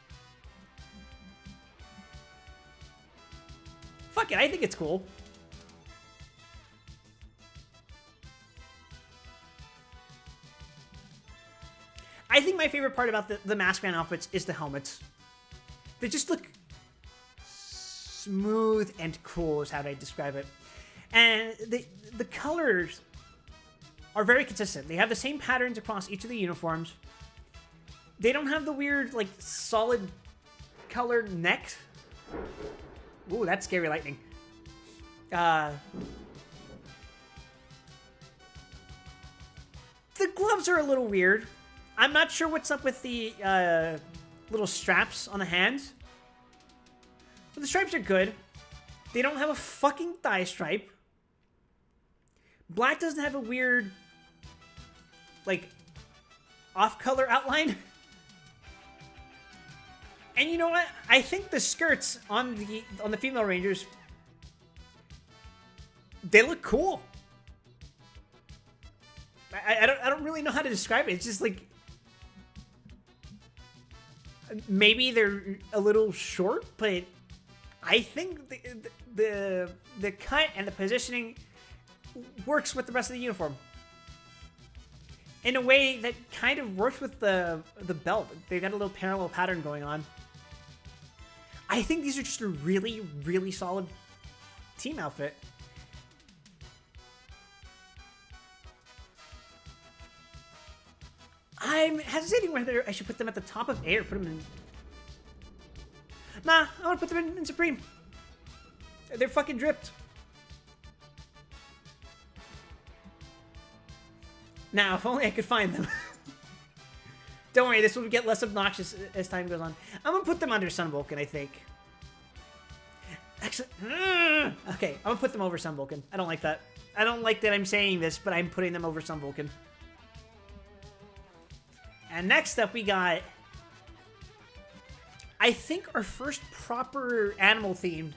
Fuck it, I think it's cool. I think my favorite part about the Maskman outfits is the helmets. They just look smooth and cool is how I describe it. And the colors are very consistent. They have the same patterns across each of the uniforms. They don't have the weird, like, solid colored neck. Ooh, that's scary lightning. The gloves are a little weird. I'm not sure what's up with the little straps on the hands. But the stripes are good. They don't have a fucking thigh stripe. Black doesn't have a weird, like, off-color outline. And you know what? I think the skirts on the female Rangers, they look cool. I don't really know how to describe it. It's just like, maybe they're a little short, but I think the cut and the positioning works with the rest of the uniform in a way that kind of works with the belt. They've got a little parallel pattern going on. I think these are just a really, really solid team outfit. I'm hesitating whether I should put them at the top of A or put them in... Nah, I want to put them in Supreme. They're fucking dripped. Now, if only I could find them. Don't worry, this will get less obnoxious as time goes on. I'm gonna put them under Sun Vulcan, I think. Actually, okay, I'm gonna put them over Sun Vulcan. I don't like that. I don't like that I'm saying this, but I'm putting them over Sun Vulcan. And next up, we got, I think, our first proper animal-themed